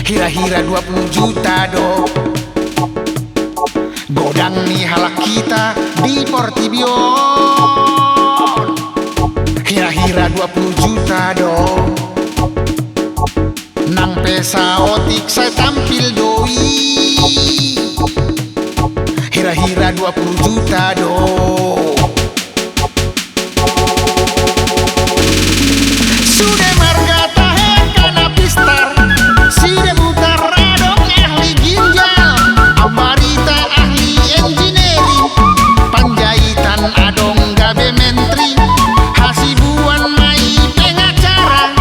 Hira-hira 20 juta do, godang nih halak kita di Portibion. Hira-hira 20 juta do, nang pesa otik saya tampil doi. Hira-hira 20 juta do, sudah marga tahe kana pistar, side mutar adong ahli ginjal, ambarita ahli engineering, panjaitan adong gabe menteri, hasibuan mai pengacara,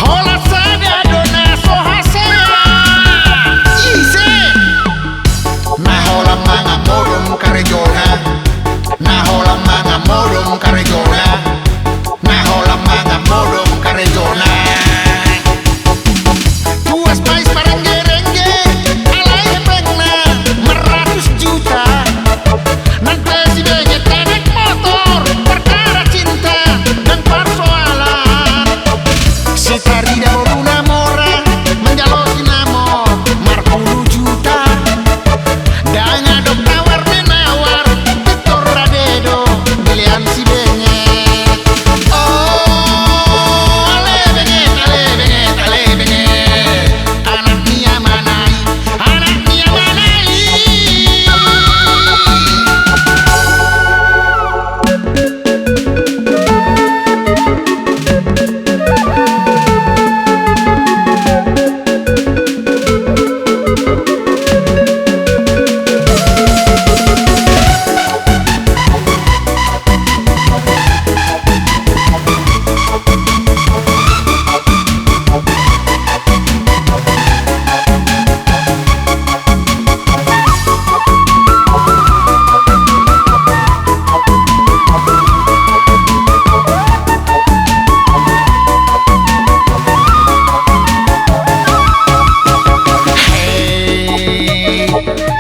hola sada dona sohasea. Ise nah hola manga modom karejona, nah hola manga modom karejona, nah hola manga modom karejona. Tuas pais parengge-rengge alai pengna meratus juta, nanti si bege tanek motor perkara cinta dan persoalan. Si tarida boruna mora menjalosi namo mar 10 juta, dan adok tawar menawar Victor Radedo pilihan si benye. Oh ale benget, ale benget, ale benget, anak nia manai, anak nia manai.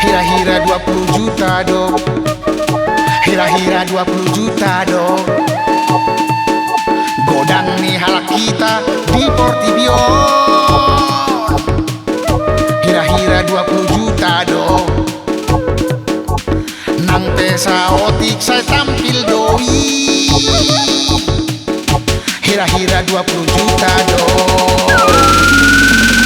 Hira-hira 20 juta do, hira-hira 20 juta do, godang nih halak kita di Portibion. Hira-hira 20 juta do, nang pesa otik saya tampil doi. Hira-hira 20 juta do,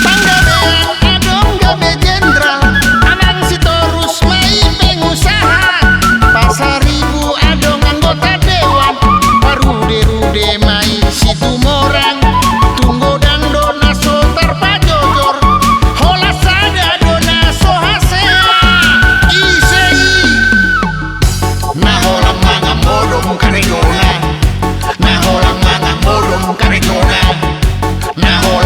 panggabean adong gabe jenderal, anang si torus mai pengusaha, pasar ribu adong anggota dewan, parude-rude mai si tumorang, tunggo dang dona sotar pajojor, hola sada dona sohasea. Isei nah hola manga modom karejona, nah hola manga modom karejona, nah hola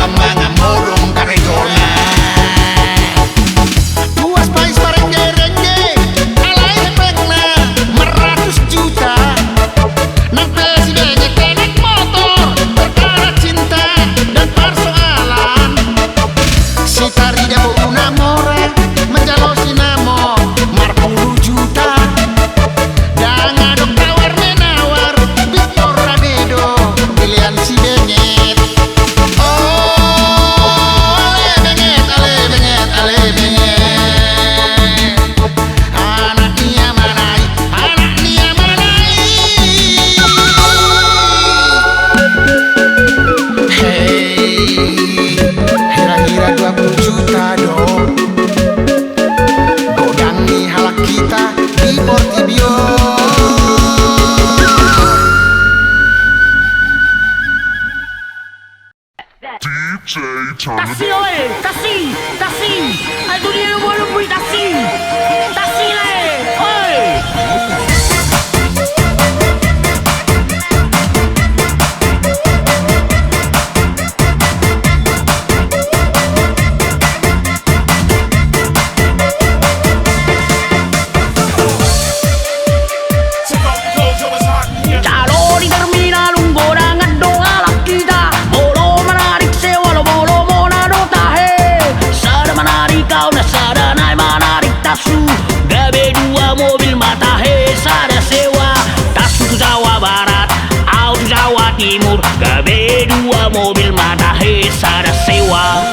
kau nasaranai menarik tasu. Gabe dua mobil mata sada sewa. Tasu tu Jawa Barat, au tu Jawa Timur. Gabe dua mobil mata sada sewa.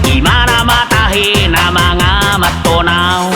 Gimana matahe na mga matonaw.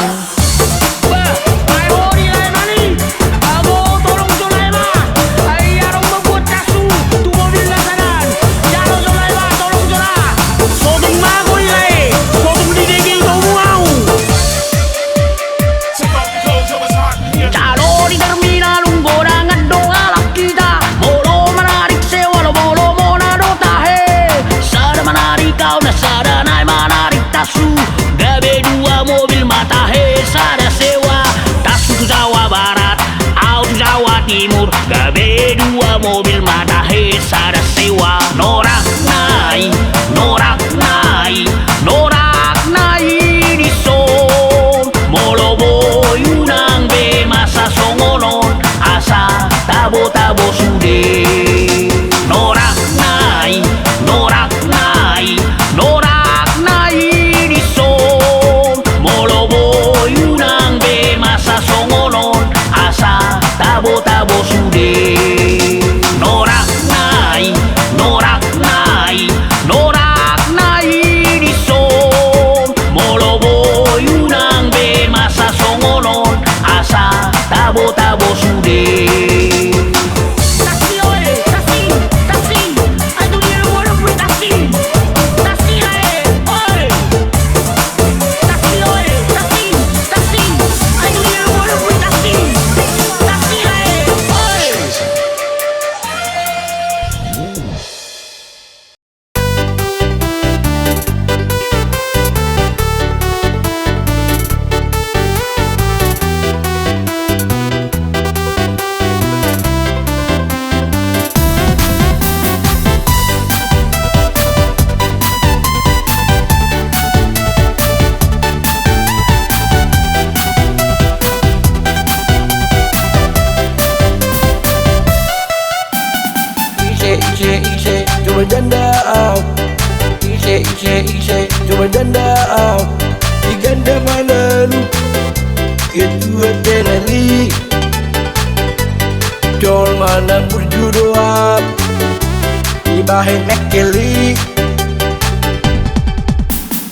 Gabe dua mobil mata sada sewa. Tasu tu Jawa Barat, au tu Jawa Timur. Gabe dua mobil mata sada sewa. Norak nai, norak nai, norak nai di son. Molo boy unang be masa songonon. Asa tabo-tabo sude. Norak nai, norak nai, norak tabo-tabo sude. Norak nai, norak nai, norak nai di son. Molo boy unang be masa songonon. Asa tabo-tabo sude. Cuma janda cuma janda di ganda mana lu itu adrenalin jol mana berjudoa di bahin mekeli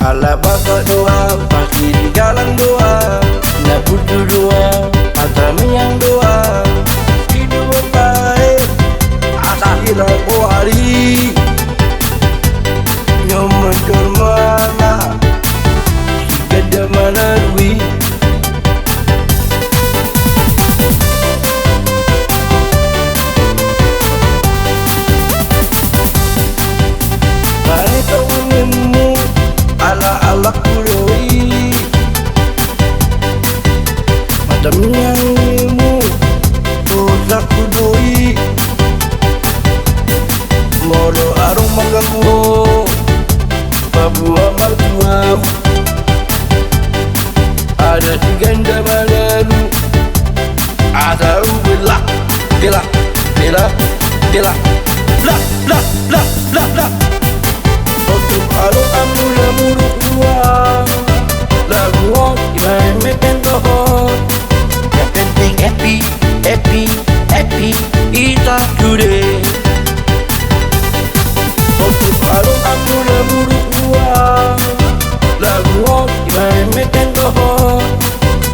ala baka doa pasti di galang doa na berjudoa antara yang doa hidup baik asa hilang hari nyaman mana gada mana duit mari tahumu ala kuroi madam yang mu dosa kudoi molo arung mengganggu babu amal tuam ada di ganda malalu ada ubila bila bila bila la la la la la untuk arung amula muruk uang lagu ibarat meken tohon yang penting happy happy happy kita today. Untuk arung amula muruk uang lagu ibarat meken tohon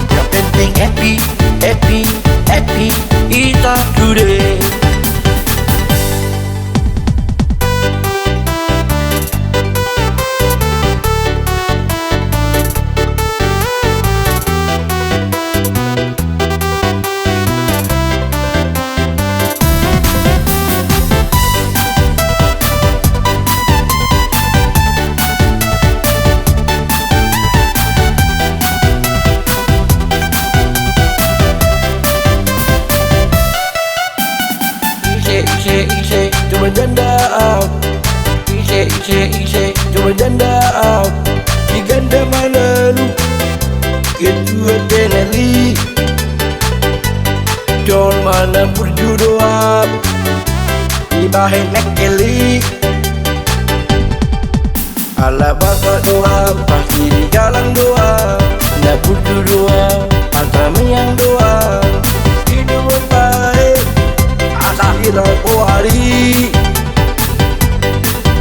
yang penting happy happy happy kita today. ise coba janda di ganda mana lu kedua teneli John mana berjudoa di bahen nekeli ala bapak doa pasti di jalan doa anda berjudoa antara yang doa hidup baik asa hilang hari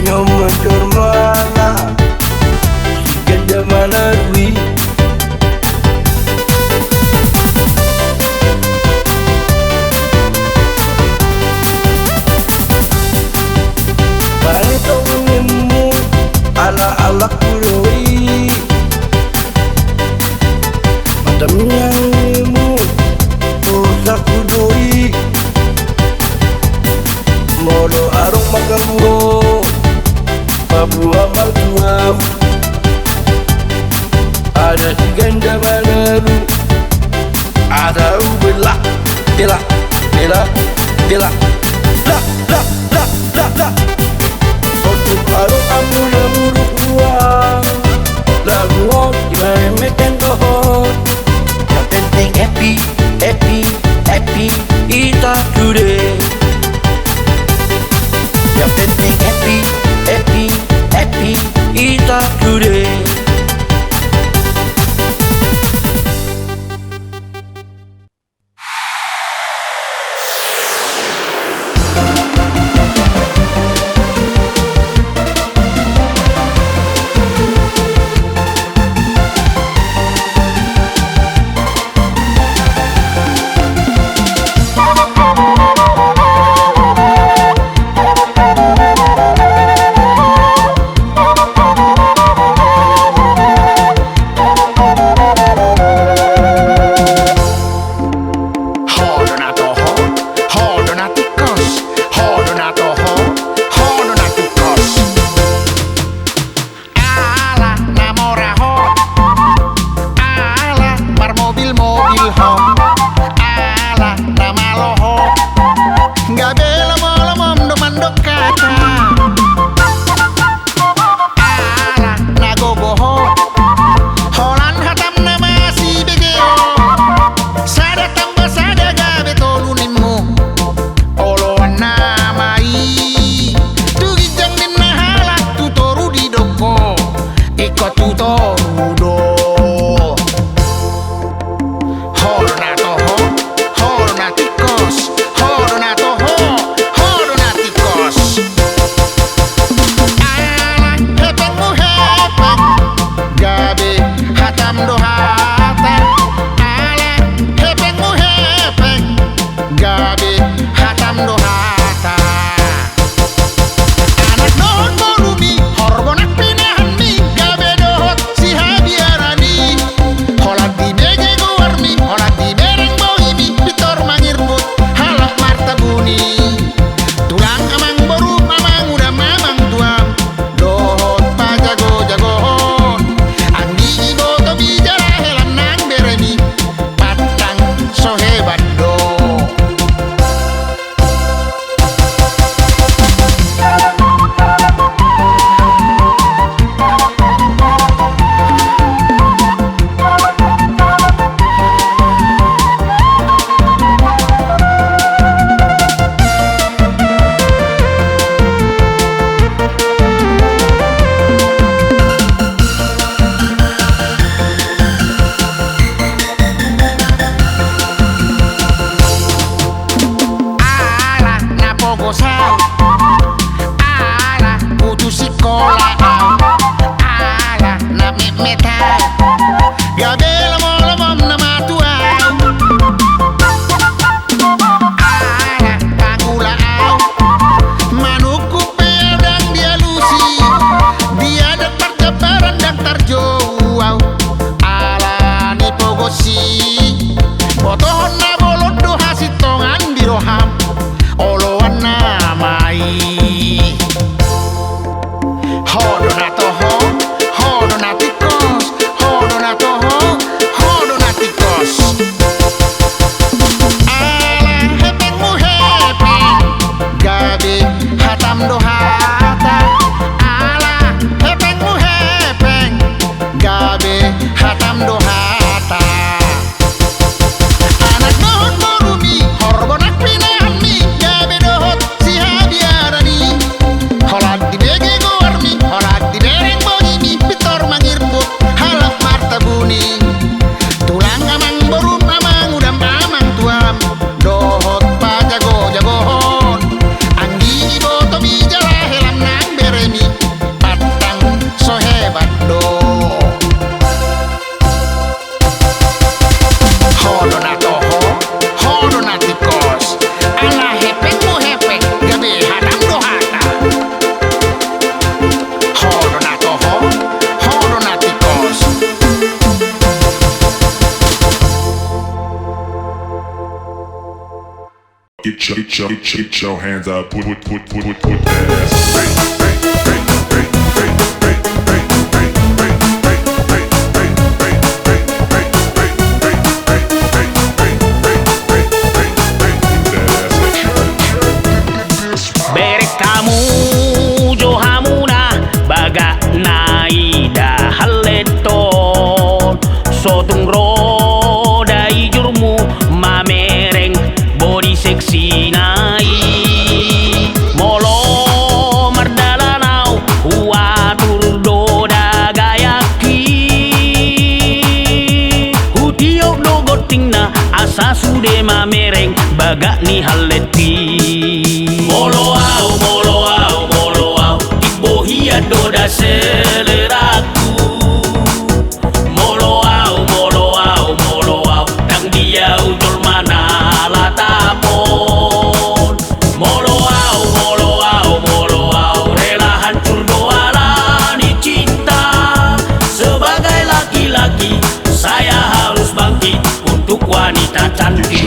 nyomor mana si ganda mana duit ala kuroi madam yang nemu usah kudoi modo arung magamu babu amal tuam ada si ganda baru ada ubelah bela bela bela la la la la la untuk arung amuna muru lagu hot dimainkan hot yang penting happy happy happy kita today yang penting happy happy happy kita today Hold on. Get your hands up, put that ass. Berek kamu Johamuna baga naida haleton sotung roda ijurmu mamereng body seksi nai molo mardalanau huatur doda gayaki hutiok dogotingna asa sude mamereng baga ni haleti molo au ibohia doda seleraku molo au dang dia ujol mana latapon molo au rela hancur doa ni cinta sebagai laki-laki saya harus bangkit untuk wanita cantik.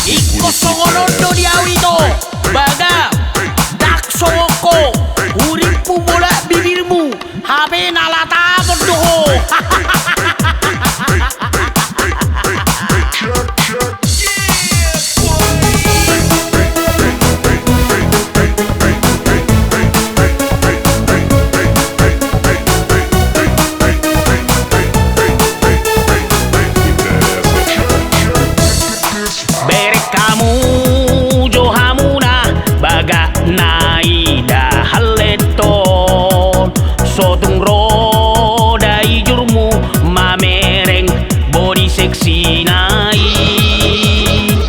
Iko songonondo diawito baga dak soko uripmu bola bibirmu HP nalata berdoho. Berek kamu Johamuna baga naida haleton sotung roda ijurmu mamereng body seksi nai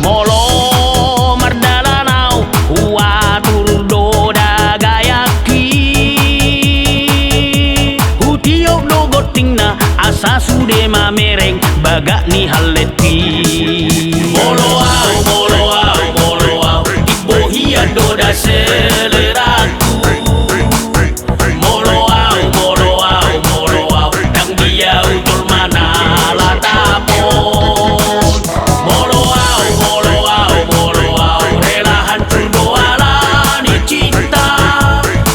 molo mardalanau huatur doda gayaki hutiok dogotingna asa sude mamereng baga ni haleti molo au ibohia doda seleraku molo au dang dia ujol mana latapon molo au rela hancur doa ni cinta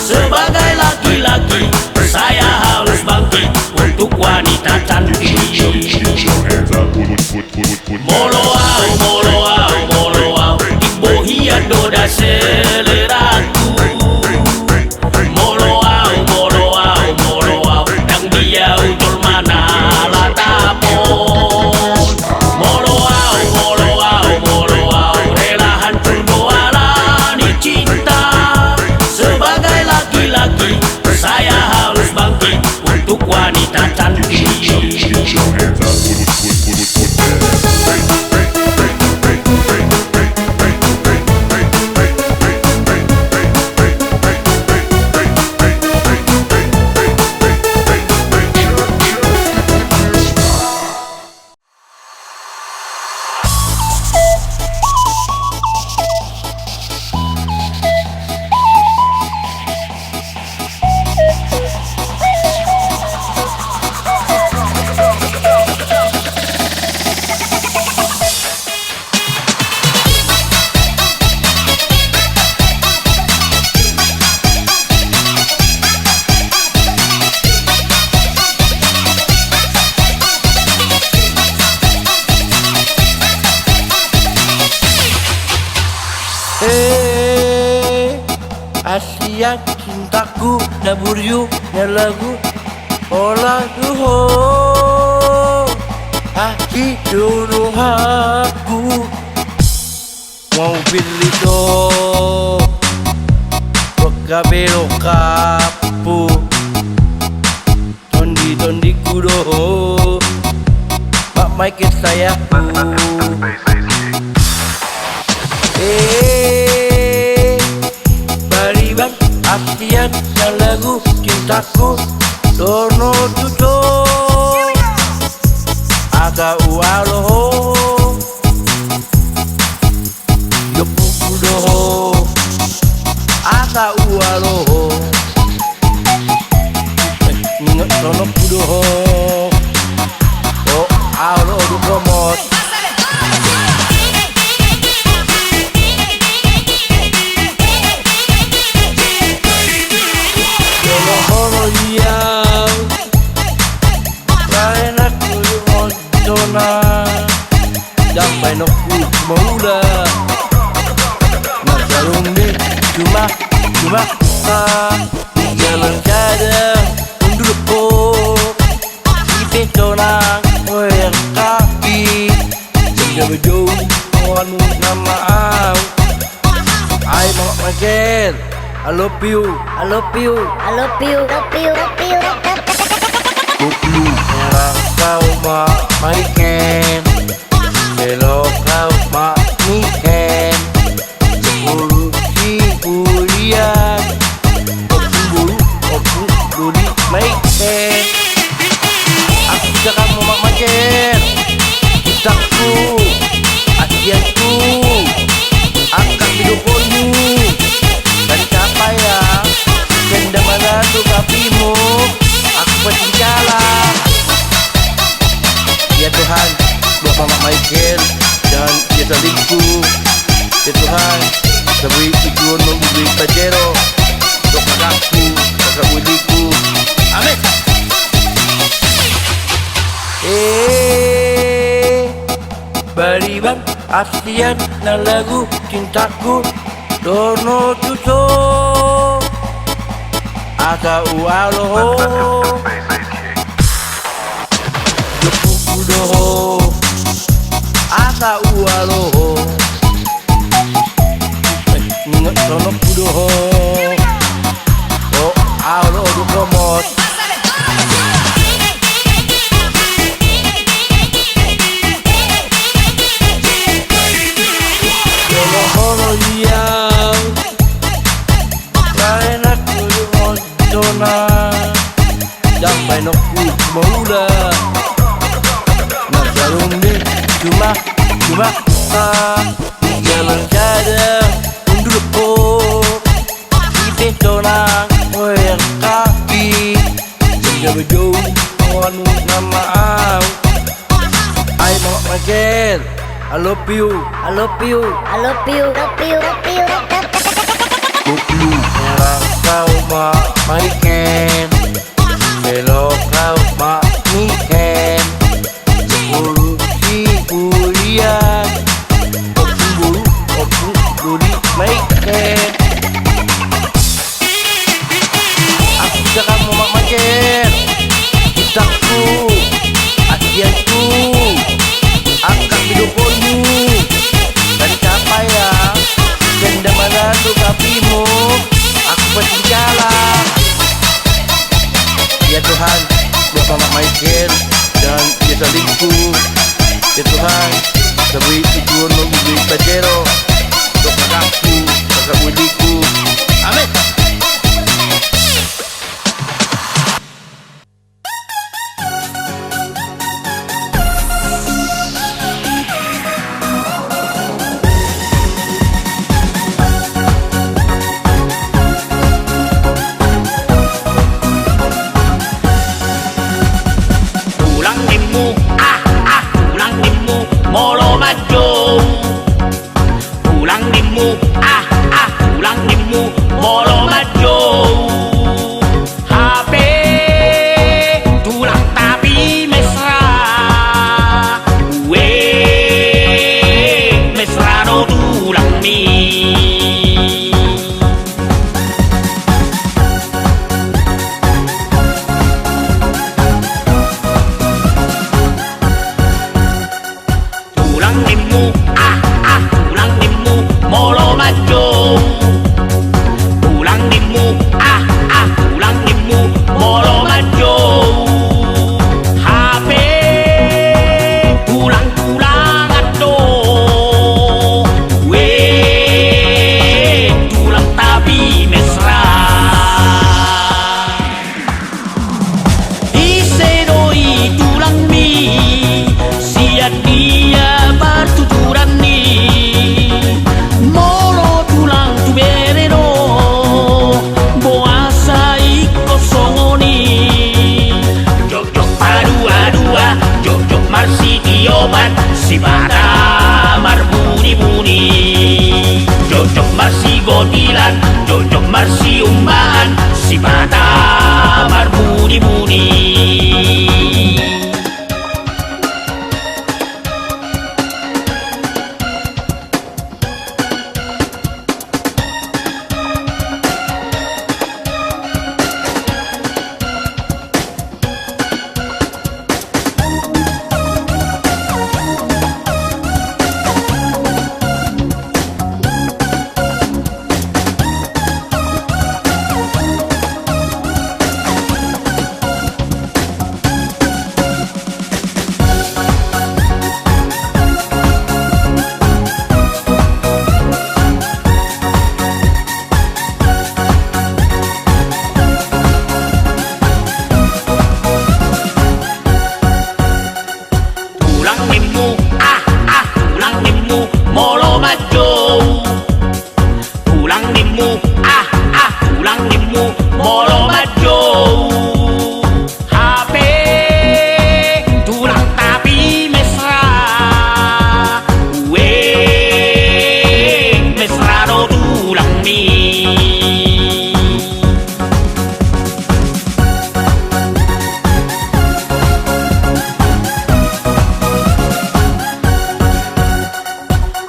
sebagai laki-laki saya harus bangkit untuk wanita cantik. Molo au ibohia doda seleraku molo au dang dia ujol mana latapon molo au rela hancur doa ni cinta sebagai laki-laki saya harus bangkit untuk wanita cantik. Asia cintaku naburyu lagu olah duho aki dulu aku mau pilih do bekabelo kapu tondi kudo Pak Mike saya bariban Asia yang lagu cintaku dono tudo aga ualoho yopu kudo aga ualoho ningat dono kudo oh alo du komot love you, I love you, I love you, love you, love you, Merah kau mak maiken, belok kau mak miken, urusi kuliah, opung duri maiken. Aku cakap mau mak maiken, utakku, asianku, angkat videokonmu, dan capai ya, benda mana tu kapimu. Aku berbicara. Ya Tuhan, buat Mama Michael jangan dia selingkuh. Ya Tuhan, seberi tujuan memberi pajero untuk kakakku, kakak budiku. Amin. Bariban asian na lagu cintaku Dono tuso Aka ualo Yopukudo Aka ualo Ningat sono kudo Oh alo dukomot Holo diam Kain aku dengan zona Sampai nokku mula Nak jarum ni Cuma Jalan sada Undur ko Ipin zona Ngoyang kaki Jawa jauh Kawan nama au Ay Mama Michael I love you, I love you, I love you, love you, love you, Merah kau mak maiken, belok kau mak miken, urusi kuliah, opung duri maiken. Aku cakap mau mak maiken, utakku, asianku, angkat videokonmu, dan capai ya, benda mana tu kapimu. Aku berbicara. Ya Tuhan, buat Mama Michael jangan dia selingkuh. Ya Tuhan, seberi tujuan memberi pajero untuk kakakku, kakak budiku. Amin. Molo majo Pulang nimu pulang nimu Molo majo HP tulang tapi mesra mesra no tulang mi pulang nimu molo majo pulang nimu pulang nimu molo majo HP pulang ado tulang tapi mesra isedoi tulang mi siat dia bertujuran ni molo tulang tu bereno boasa iko songoni jok adu-adua jok marsi diobat si bata marbuni-buni jok marsi godilan jok marsi umbaan si bata marbuni-buni. molo majo HP tulang tapi mesra mesra do tulang mi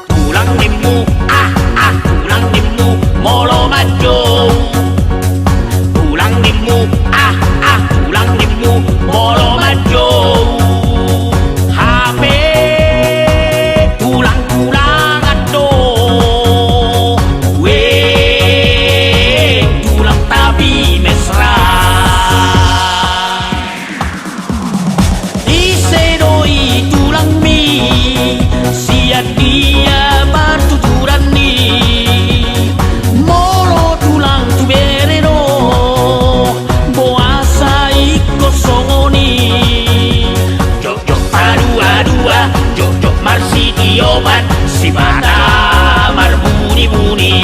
tulang nimu tulang nimu molo majo tulang nimu tulang nimu molo majo HP tulang ado tulang tapi mesra isedoi tulang mi siat dia bertuturan ni molo tulang tu bereno boasa iko songoni jok jok adua jok jok marsi diobat si bata marbuni buni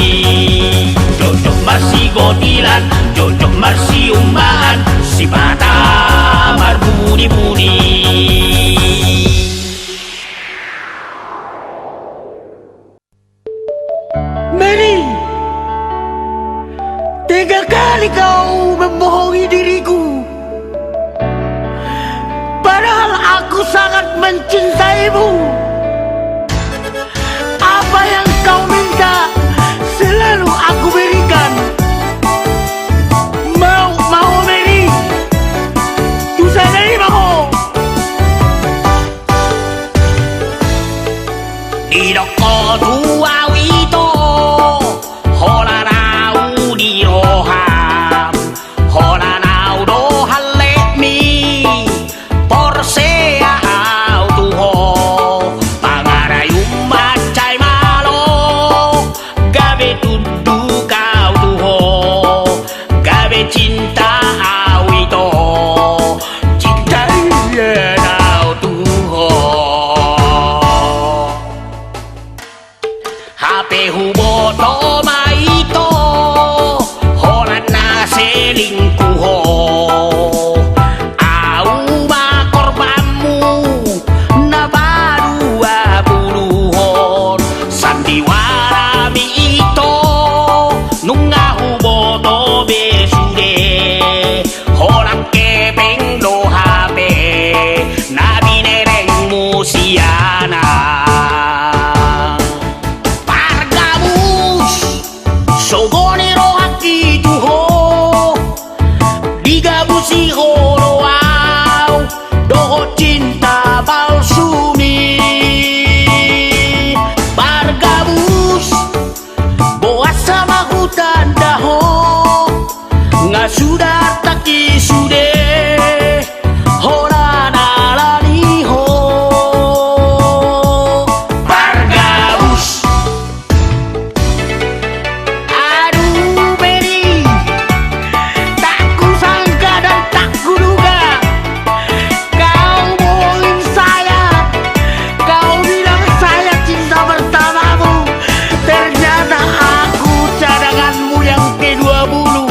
jok jok marsi godilan jok jok marsi umbaan si bata marbuni buni. Mary, tega kali kau membohongi diriku. Padahal aku sangat mencintaimu. Apa yang kau minta selalu aku berikan. Mau Mary, bisa nerima kau. Idoko tua wito hola nau di roham hola nau do halle mi porsea au tu ho pangarayum macai malo gabe tudu kau tu ho gabe cinta au itu cinta nau tu ho HP huboto maito holan na selingkuho au makorbanmu na badua buluhon sandiwara mi ito nunga huboto besude holang kepeng do HP nabi nereng musiana sogonero haki tuho digabusi horo au doho cinta balsumi bargabus boas sama hutan daho ngasudah taki sude hora nalani ho bargabus. Aduh Mary, tak kusangka dan tak kuduga kau bohongin saya. Kau bilang saya cinta pertamamu, ternyata aku cadanganmu yang ke-20.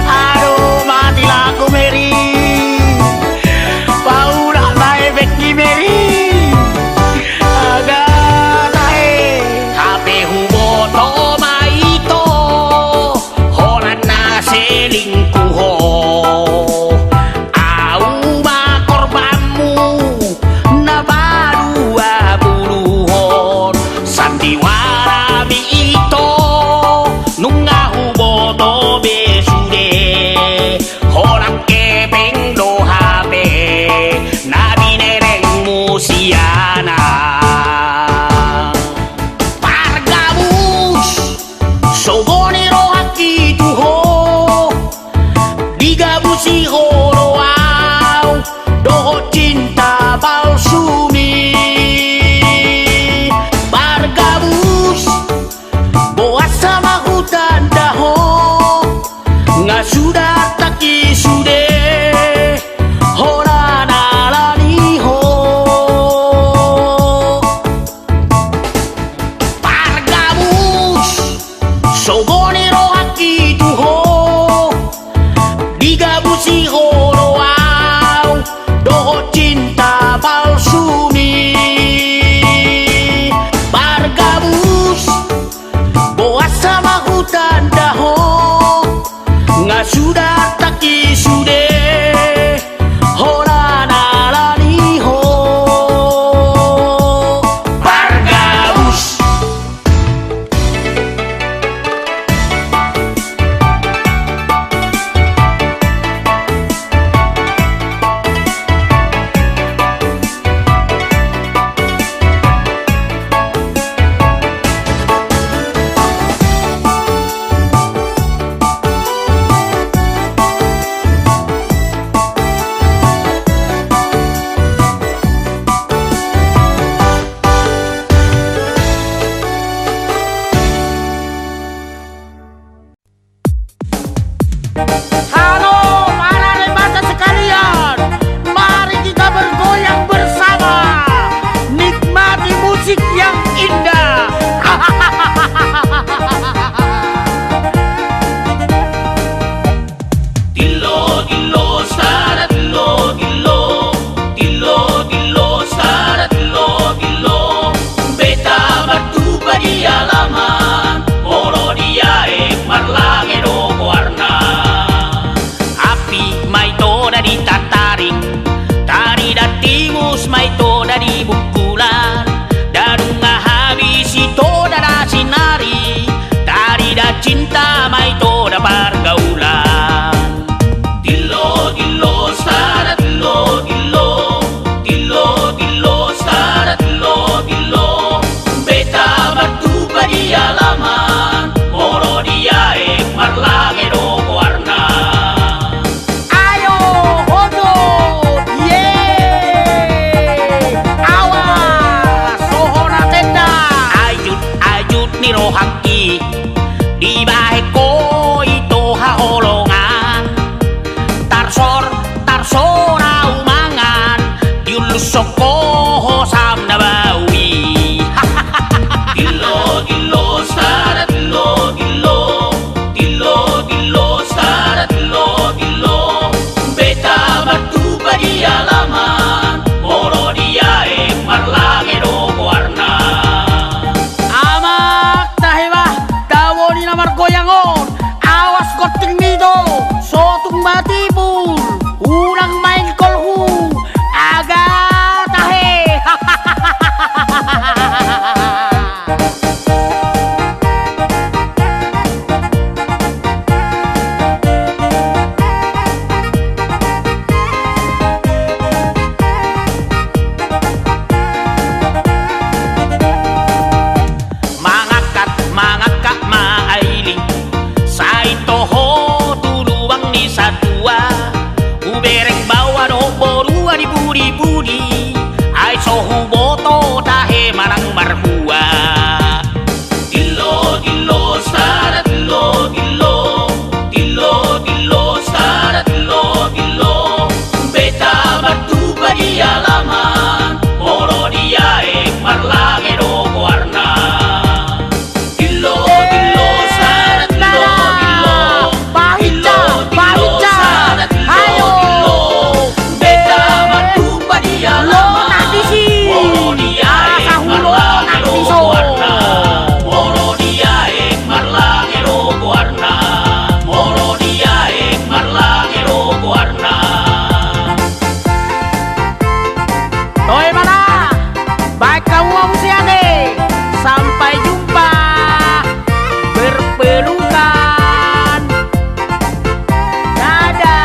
Aduh matilah aku Mary, paulah bae beki Mary. Agak naik HP huboto maito holan na selingkuho au makorbanmu na badua buluhon sandiwara mi ito nunga huboto besude holang kepeng do HP nabi nereng musiana pargabus sogonero haki tuho digabusi horo au doho cinta balsumi pargabus boas sama hutan daho ngasudah taki sude hora nalani ho pargabus sogonero haki tuho sudah tak kisude hora narani ho Pargabus. Halo para remaja sekalian, mari kita bergoyang bersama, nikmati musik yang indah. Dillo dillo stara dillo dillo dillo dillo stara dillo dillo beta batu di alaman oro dia marlangero warna api maito dari tataring tari datimus maito dari bukulan darunga habis itu dada sinari tari da cinta maito da pergaulan. Dillo dillo stara dillo dillo dillo dillo stara dillo dillo beta batu di alaman oro dia marlangero warna. Ayo hodot, yeay, awas sohona tenda. Ajut ajut ni rohaki di baheko itu haholongan tarsor tarsor aumangan diulus soko sam na bawi. Dillo dillo stara dillo dillo dillo dillo stara dillo dillo beta batu di alaman oro dia marlangero warna. Amak tahibah dawoni namar goyangon, awas koting nido, sotung matibul, ulang main kolhu, aga tahe. Mangakak maailing saito ho tuluwang ni sadua ubereng bawa no borua di budi-budi ay sohu boto tahe marang marhua. Dillo dillo stara dillo dillo dillo dillo stara dillo dillo beta batu di alaman oro dia marlangero warna. Dillo dillo stara dillo dillo Bahita, bahita, ayo. beta batu di alaman Lo nak disi, oro dia sahulo nak diso. warna oro dia marlangero warna oro dia marlangero warna. Oi mana, baik kamu musiade, sampai jumpa, berpelukan, dadah.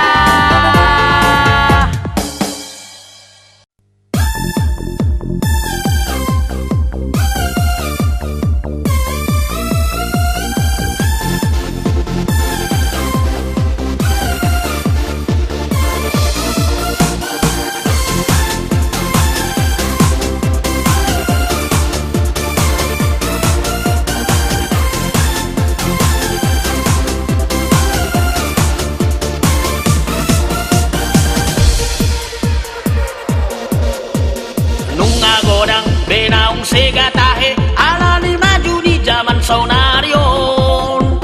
Benaung sega tahe alani maju di zaman sonarion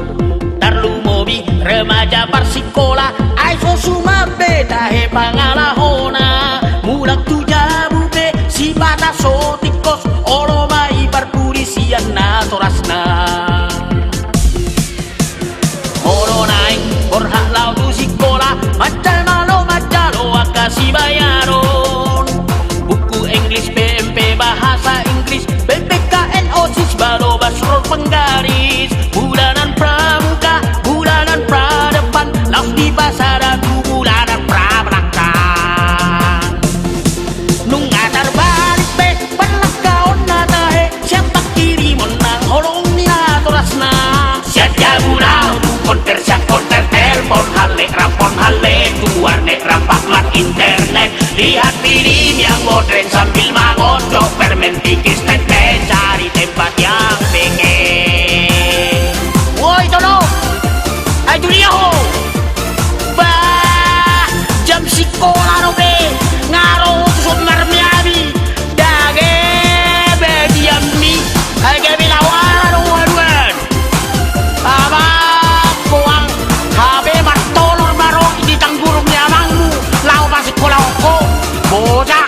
tarlu mobi remaja parsikola ai sosuma betahe pangalahona mulak tu jabuke si bata sotikos olo mai parpurisian na torasna olo naik borhak lawan pasada bulanan prabelakan. Nung atar balik be penakaon na tahe siapa kiri menang holong nila torasna. Siapa bulau konter telepon hale rapon hale tuan nek rampak mat internet. Lihat film yang modern sambil mangocok permen pikis tete cari tempat yang pengen. Woi tolong, ayo dia ho. Bah, jam sekolah no be ngaro tusuk marmiabi dage be diammi ayo bilawan waduan. Aba kuang habe martolor baro di tanggurung nyamangmu lau pas sekolah ko bocah.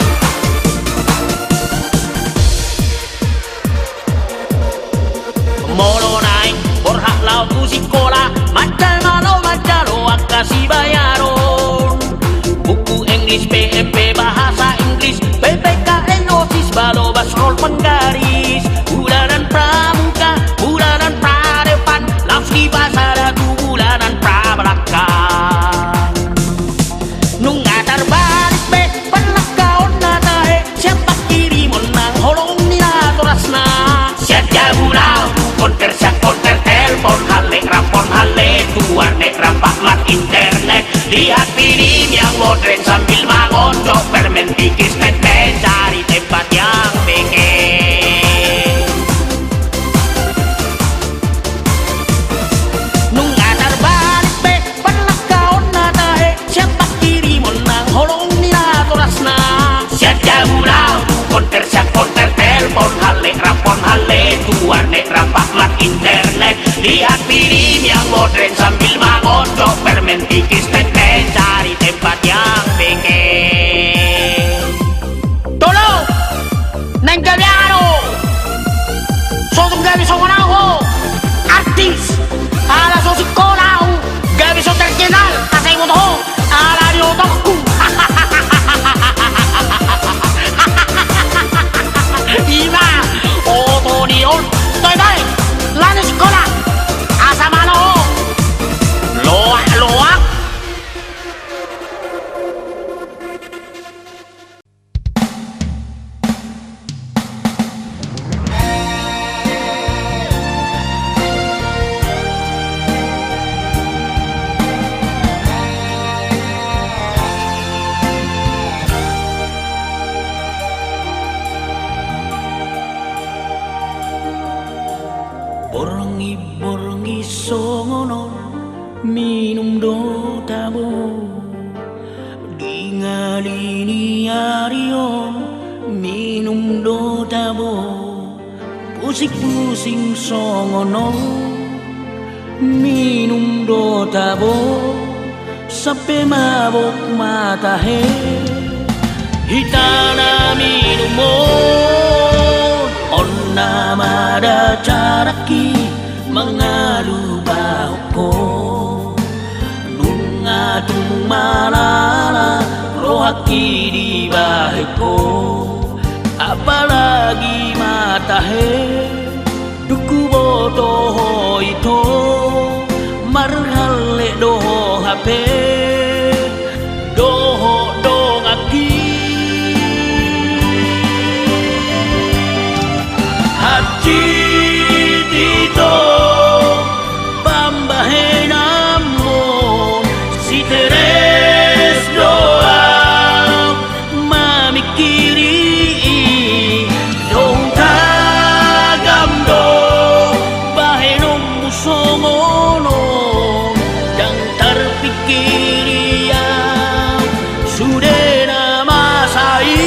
Molo naik borhak lau tu sekolah macalo akasi bayaron. Buku Inggris PMP bahasa Inggris PPKN OSIS balobas rol penggaris. Bulanan pramuka bulanan pradepan laus di pasada tu bulanan prabelakan. Nung atar balik be penakaon na tahe siapa kiri menang holong nila torasna. Siapa bulau konter telepon hale rapon hale tuan nek rampak mat internet. Lihat film yang modern sambil mangocok permen pikis tete cari tempat yang pengen. Nung atar balik be penakaon na tahe siapa kiri menang holong nila torasna. Siapa bulau konter telepon hale rapon hale tuan nek rampak mat internet. Lihat film yang modern sambil mangocok permen pikis tete cari tempat yang pengen. Tolong neng gabiano sosok gabi songonaho artis ala sosok kolau gabi so terkenal kasay mo to ala di otakku. Ima oto dion toy toy lani sekolah asa malo loak. Borongi songonon minum do tabo dingalini arion minum do tabo pusing-pusing songonon minum do tabo sampai mabok matahe hitana minumon onna mada caraki mengalu bahuko nungatung malala rohaki di bahiko apalagi matahe duku boto itu marhale doho hape doho dongaki haji dito pambahe namun si teres doang mamikiri dong tagam dong bahe nung musongono dang terpikiri yang sudah nama saya.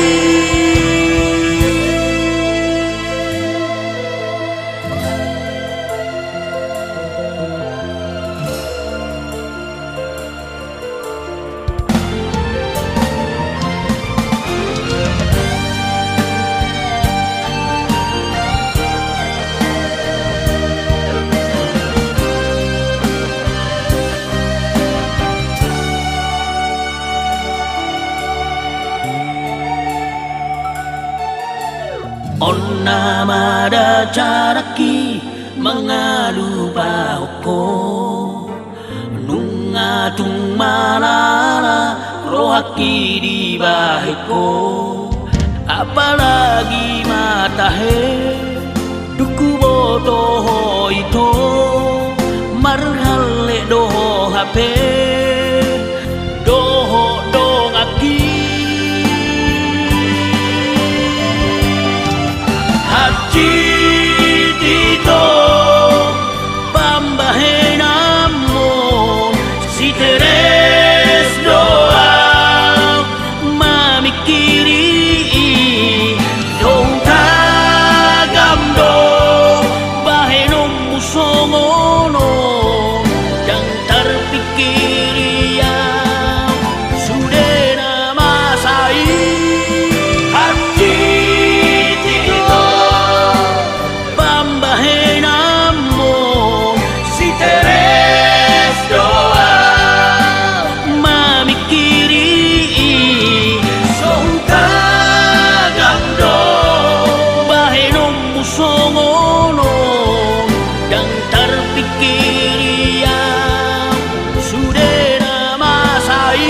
Onna mada caraki mengalu bahuko nunga matung manana rohaki di bahiko apalagi matahe duku boto itu marhale doho hape doho dongaki haji dito pambahenamo si teres doa mamikiri dong tagamdo bahenom musongono dan terpikiri ya sudah masai hati tito pambahenamo si teres doa mamikiri song tagamdo bahenom musongono dan terpikiri ya sudah masai.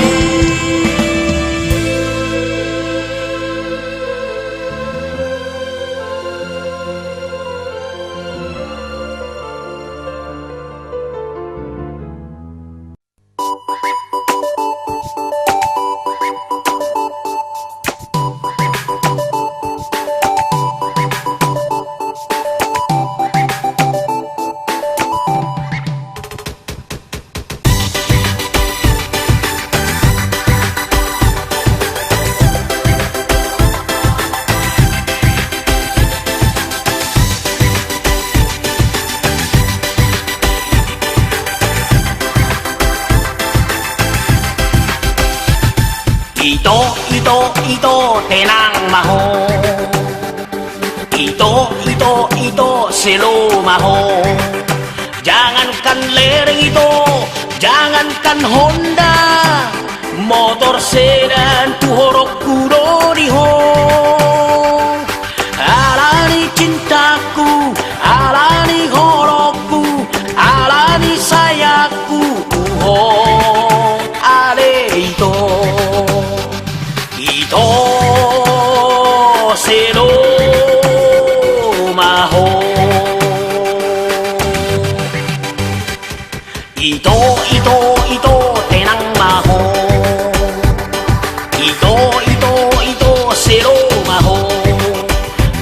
Ito tenang maho Ito selo maho jangankan lereng itu jangankan Honda motor sedan tuhorok kudo diho alani cintaku alani horokku alani sayakku ale itu selo maho Ito tenang maho Ito selo maho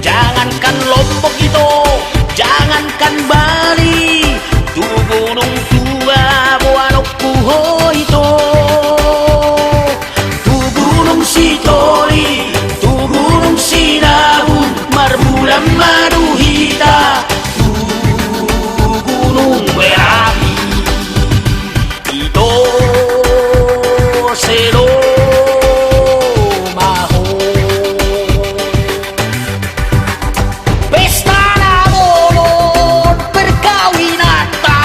jangankan Lombok itu jangankan Bali tu gunung tua buanokku ho itu tu gunung Sitori tu gunung Sinabu marbulan maduhita tu gunung Merapi itu selo maho pesta namolon perkawinata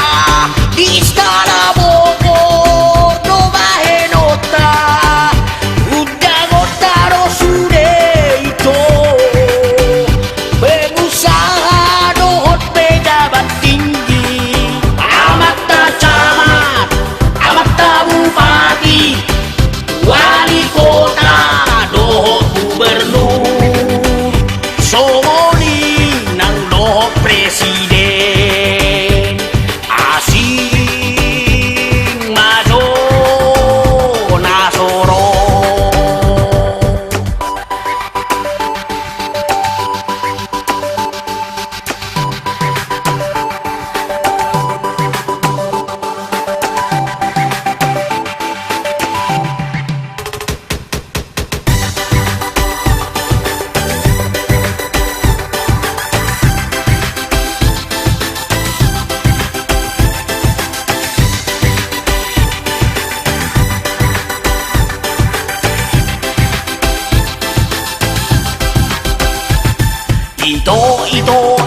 di istana Bogor no bahenota udah gotaro sude itu pengusaha dohot pejabat tinggi amata camat amata bupati wali kota dohot gubernur somoni nang dohot presiden asing majo nasoro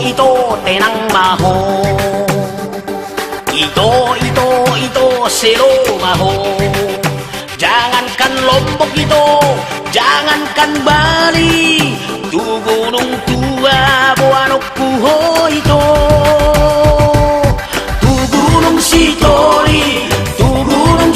Ito tenang maho Ito selo maho jangankan Lombok itu jangankan Bali tu gunung tua buanokku ho itu tu gunung Sitori tu gunung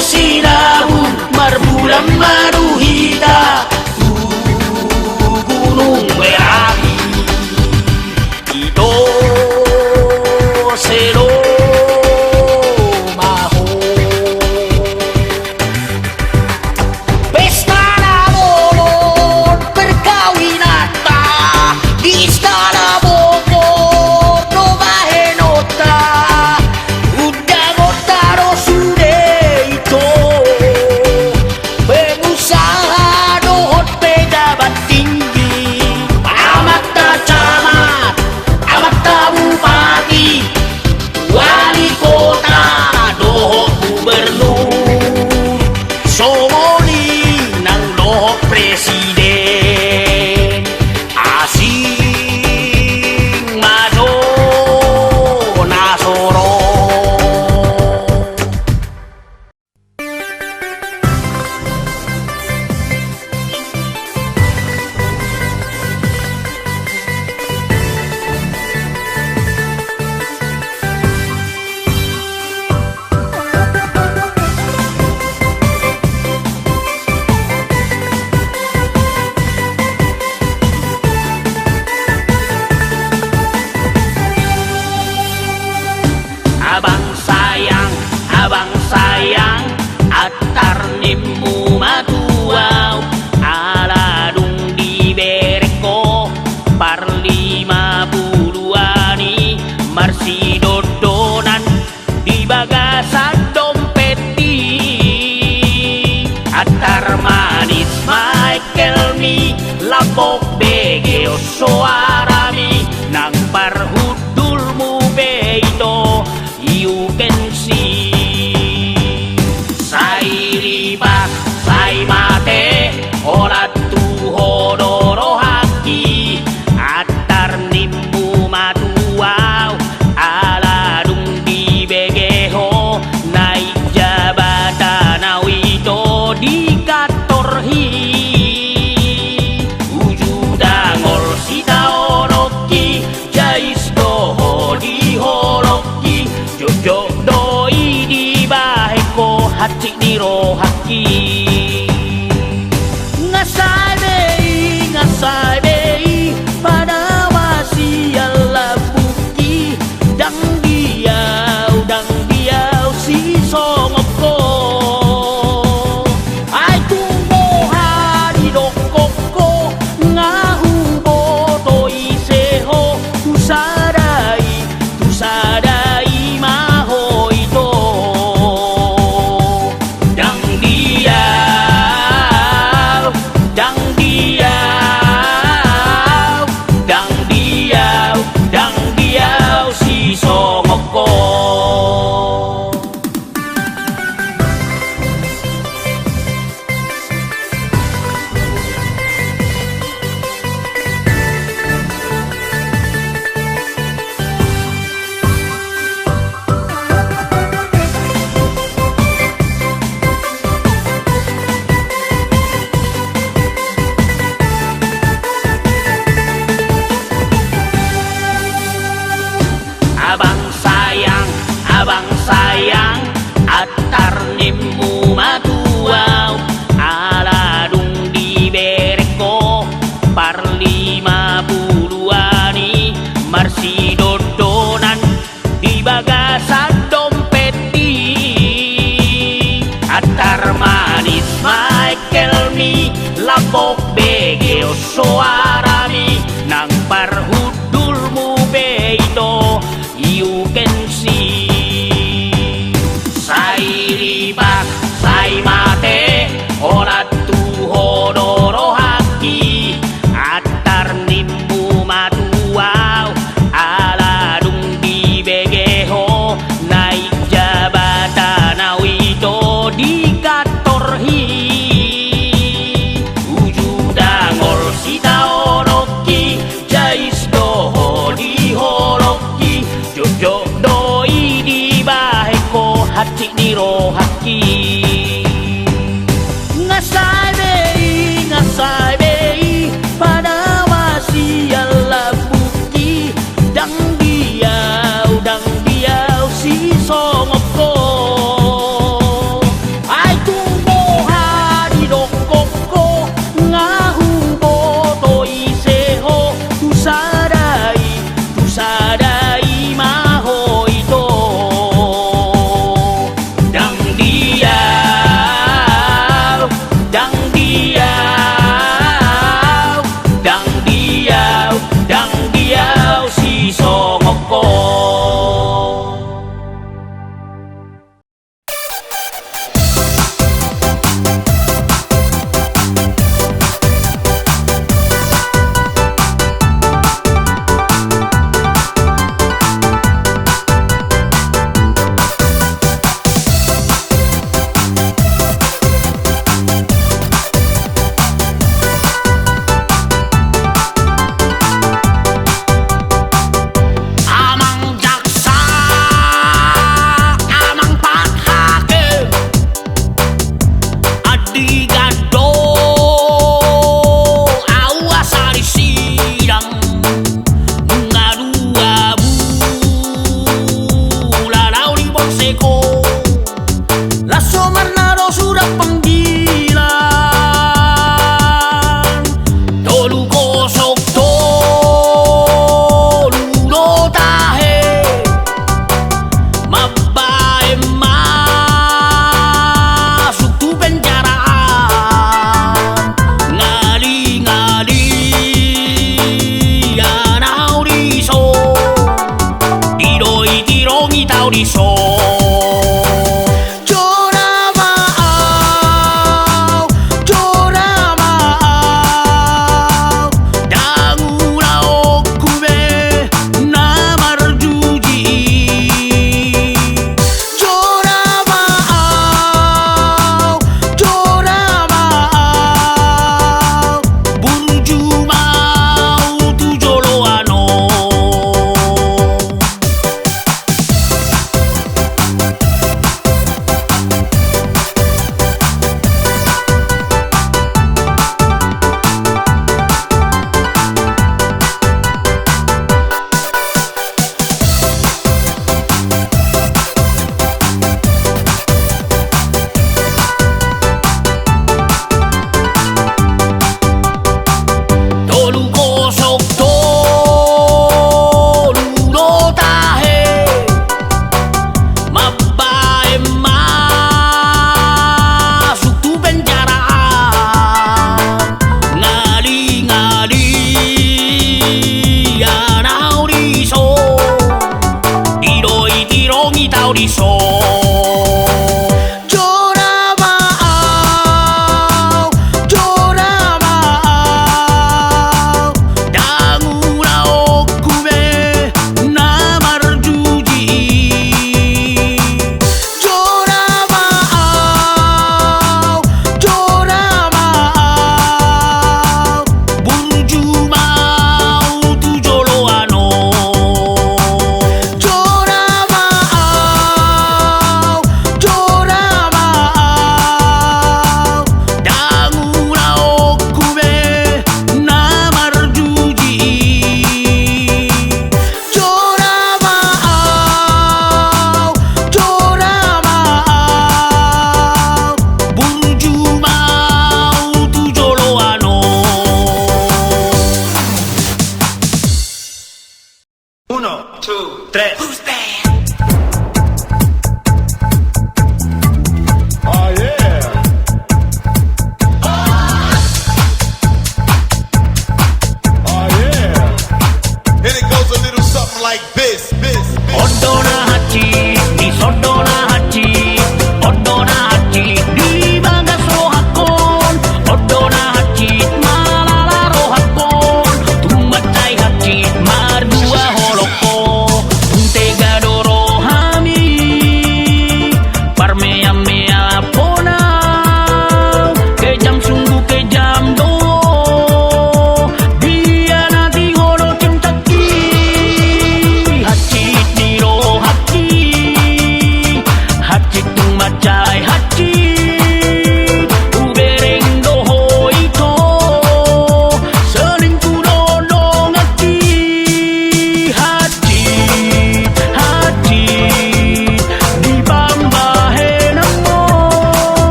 sumuli ng lohok presiden asing maso nasoro. Abang sayang, at tarnimmu matuaw, aladung di bereko, par 50-ani, marsidodonan, di bagasan dompeti, atar manis Michael mi, lapok begeo soarami, nang parhudulmu beito, you can see. Sai riba, sai mate, olat tu hodoro haki, atar nimbu matuaw, aladung di begeho, naik jabatan awito di katorhi, ujudangol sita oroki, jais doho di horoki, jojo doi di baheko, hati ni rohaki. Ngasai bei pada masih labuki, dang diau si songoko. Ai tunggu hari dokoko, ngahu boto iseho, tu sadai maho ito. Dang diau si songoko. Abang sayang, atar nimmu matuaw, aladung di bereko, par 50-ani, marsidodonan, di bagasan dompeti, atar manis Michael mi, lapok begeo soarami, nang parhudulmu beito, you can see. Sai riba, sai mate, olat tu hodoro haki, atar nimbu matuaw, aladung di begeho, naik jabatan awito di katorhi, ujudangol sita oroki, jais doho di horoki, jojo doi di baheko, hati ni rohaki. Ngasai bei pada masih labuki, dang diau si songoko. Ai tunggu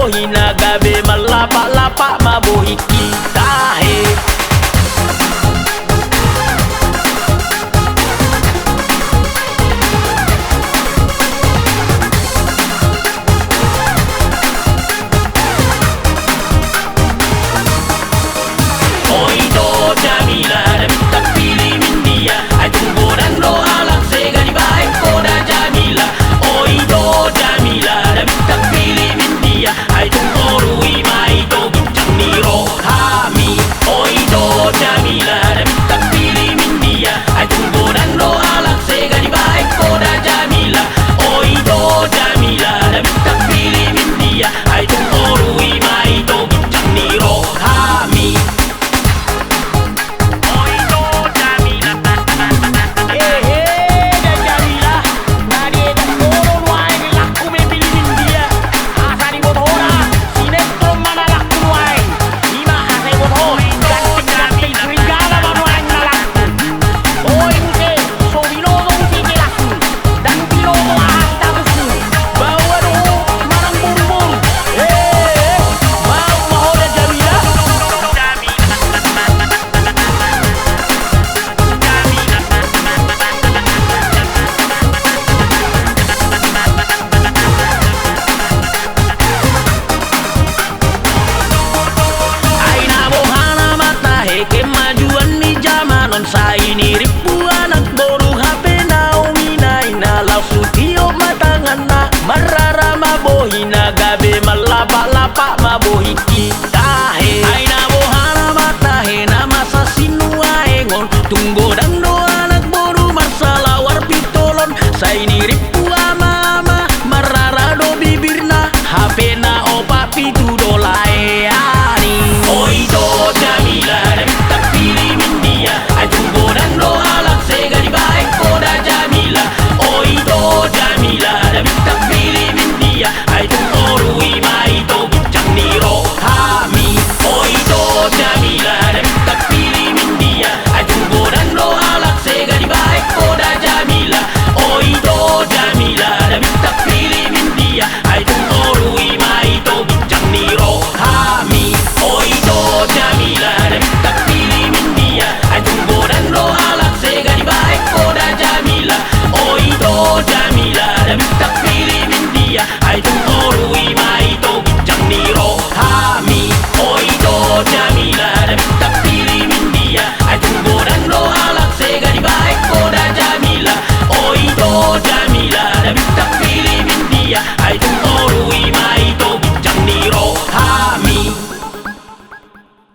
mabohi nagabe malapa-lapa mabohi kita he. Oido Jamila tak pilih India, ay tunggu dan doa lang segani baik koda Jamila. Oido Jamila tak pilih India, ay tunggu rui mai do bincang ni rohami. Oido Jamila tak pilih India, ay tunggu dan doa lang segani baik koda Jamila. Oido Jamila tak pilih India, ay tunggu rui mai do bincang ni rohami. Kemajuan di zaman non saini ribu anak boru HP Naomi naina lausu tio matangana marara mabohi nagabe malapa-lapa mabohi